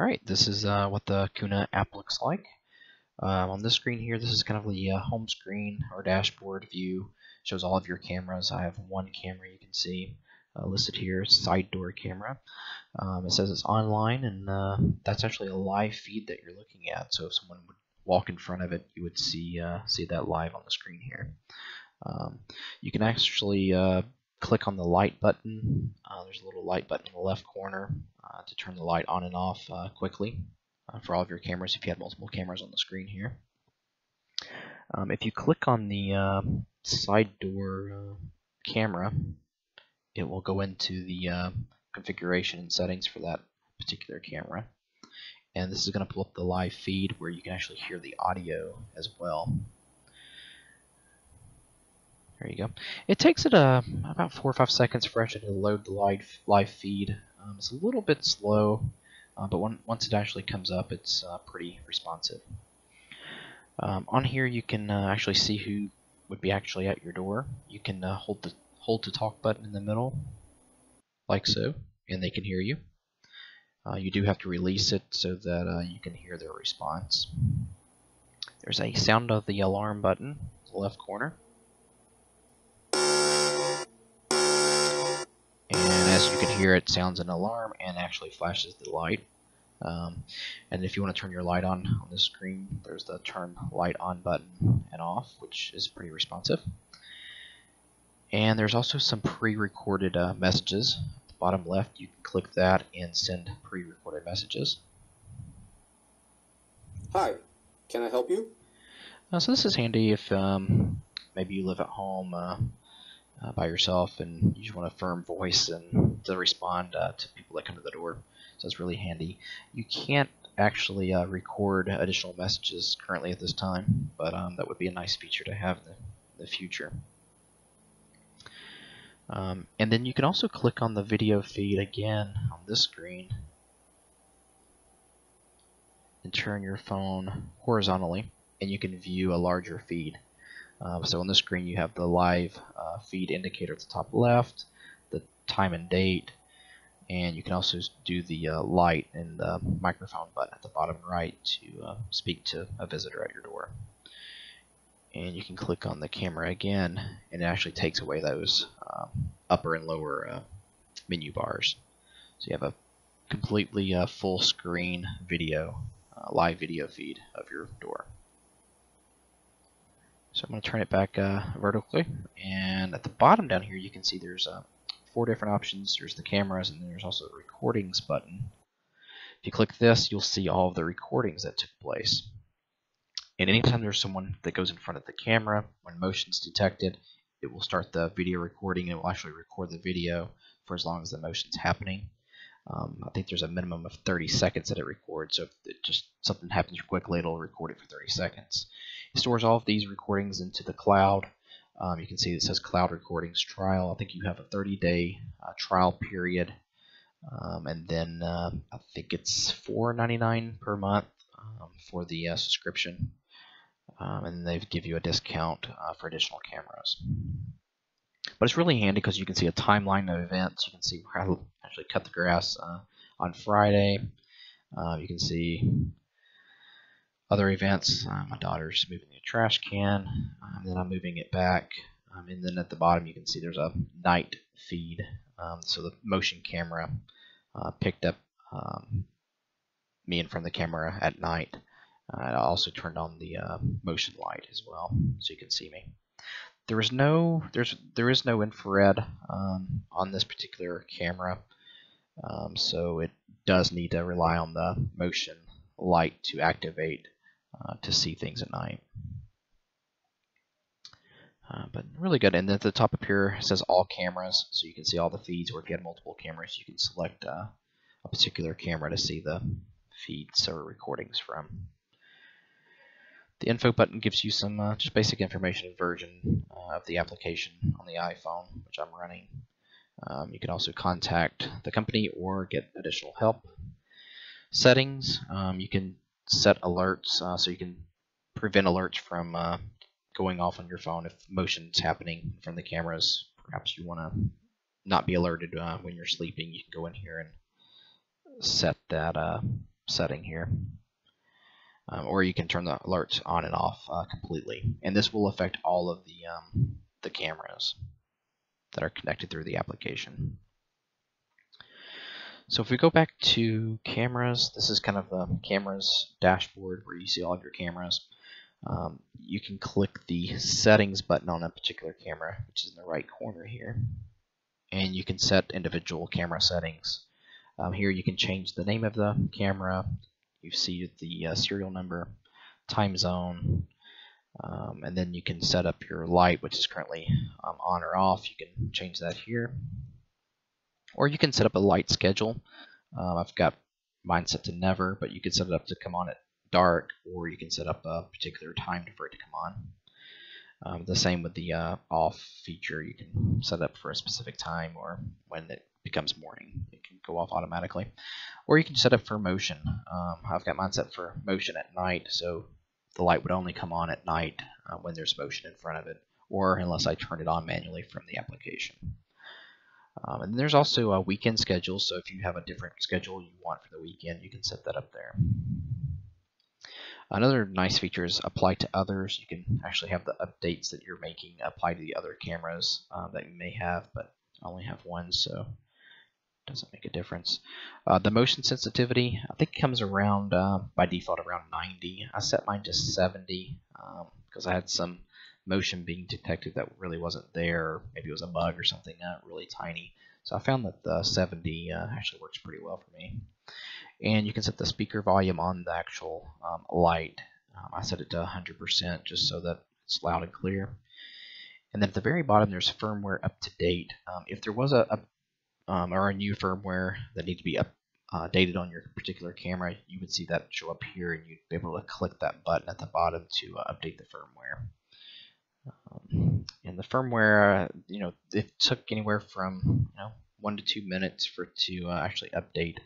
Alright, this is what the Kuna app looks like. On this screen here, this is kind of the home screen or dashboard view. Shows all of your cameras. I have one camera you can see listed here, side door camera. It says it's online, and that's actually a live feed that you're looking at. So if someone would walk in front of it, you would see that live on the screen here. You can actually click on the light button. There's a little light button in the left corner to turn the light on and off quickly for all of your cameras if you have multiple cameras on the screen here. If you click on the side door camera, it will go into the configuration and settings for that particular camera. And this is going to pull up the live feed where you can actually hear the audio as well. There you go. It takes it about 4 or 5 seconds for actually to load the live feed. It's a little bit slow, but once it actually comes up, it's pretty responsive. On here, you can actually see who would be actually at your door. You can hold to talk button in the middle, like so, and they can hear you. You do have to release it so that you can hear their response. There's a sound of the alarm button in the left corner. As you can hear, it sounds an alarm and actually flashes the light. And if you want to turn your light on the screen, there's the turn light on button and off, which is pretty responsive. And there's also some pre-recorded messages. At the bottom left, you can click that and send pre-recorded messages. Hi, can I help you? So this is handy if maybe you live at home by yourself and you just want a firm voice and to respond to people that come to the door. So it's really handy. You can't actually record additional messages currently at this time, but that would be a nice feature to have in the future. And then you can also click on the video feed again on this screen and turn your phone horizontally, and you can view a larger feed. So on this screen you have the live feed indicator at the top left, the time and date, and you can also do the light and the microphone button at the bottom right to speak to a visitor at your door. And you can click on the camera again, and it actually takes away those upper and lower menu bars. So you have a completely full screen video, live video feed of your door. So I'm going to turn it back vertically, and at the bottom down here you can see there's 4 different options. There's the cameras, and there's also the recordings button. If you click this, you'll see all of the recordings that took place. And anytime there's someone that goes in front of the camera, when motion's detected, it will start the video recording, and it will actually record the video for as long as the motion's happening. I think there's a minimum of 30 seconds that it records, so if something happens quickly, it'll record it for 30 seconds. It stores all of these recordings into the cloud. You can see it says Cloud Recordings Trial. I think you have a 30-day trial period, and then I think it's $4.99 per month for the subscription, and they give you a discount for additional cameras. But it's really handy because you can see a timeline of events. You can see where I actually cut the grass on Friday. You can see other events. My daughter's moving a trash can, and then I'm moving it back. And then at the bottom you can see there's a night feed. So the motion camera picked up me in front of the camera at night. I also turned on the motion light as well, so you can see me. There is no infrared on this particular camera, so it does need to rely on the motion light to activate to see things at night. But really good. And then at the top up here it says all cameras, so you can see all the feeds. Or if you have multiple cameras, you can select a particular camera to see the feeds or recordings from. The info button gives you some just basic information and version of the application on the iPhone, which I'm running. You can also contact the company or get additional help. Settings, you can set alerts, so you can prevent alerts from going off on your phone if motion's happening from the cameras. Perhaps you want to not be alerted when you're sleeping. You can go in here and set that setting here. Or you can turn the alerts on and off completely, and this will affect all of the cameras that are connected through the application. So if we go back to cameras, this is kind of the cameras dashboard where you see all of your cameras. You can click the settings button on a particular camera, which is in the right corner here, and you can set individual camera settings. Here you can change the name of the camera. You see the serial number, time zone, and then you can set up your light, which is currently on or off. You can change that here. Or you can set up a light schedule. I've got mine set to never, but you can set it up to come on at dark, or you can set up a particular time for it to come on. The same with the off feature. You can set up for a specific time, or when it becomes morning, it can go off automatically. Or you can set up for motion. I've got mine set for motion at night, so the light would only come on at night when there's motion in front of it, or unless I turn it on manually from the application. And there's also a weekend schedule, so if you have a different schedule you want for the weekend, you can set that up there. Another nice feature is apply to others. You can actually have the updates that you're making apply to the other cameras that you may have, but I only have one, so it doesn't make a difference. The motion sensitivity, I think, comes around by default around 90. I set mine to 70 because I had some motion being detected that really wasn't there. Maybe it was a bug or something really tiny. So I found that the 70 actually works pretty well for me. And you can set the speaker volume on the actual light. I set it to 100% just so that it's loud and clear. And then at the very bottom there's firmware up to date. If there was a new firmware that needed to be updated on your particular camera, you would see that show up here, and you'd be able to click that button at the bottom to update the firmware. And the firmware, it took anywhere from 1 to 2 minutes for it to actually update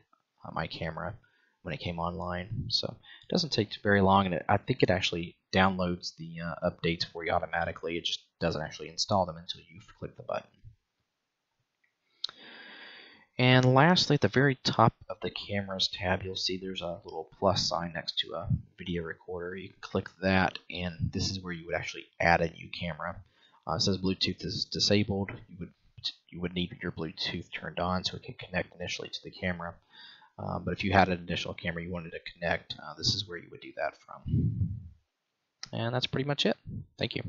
my camera when it came online. So it doesn't take very long, and I think it actually downloads the updates for you automatically. It just doesn't actually install them until you click the button. And lastly, at the very top of the cameras tab, you'll see there's a little plus sign next to a video recorder. You can click that, and this is where you would actually add a new camera. It says Bluetooth is disabled. You would need your Bluetooth turned on so it can connect initially to the camera. But if you had an additional camera you wanted to connect, this is where you would do that from. And that's pretty much it. Thank you.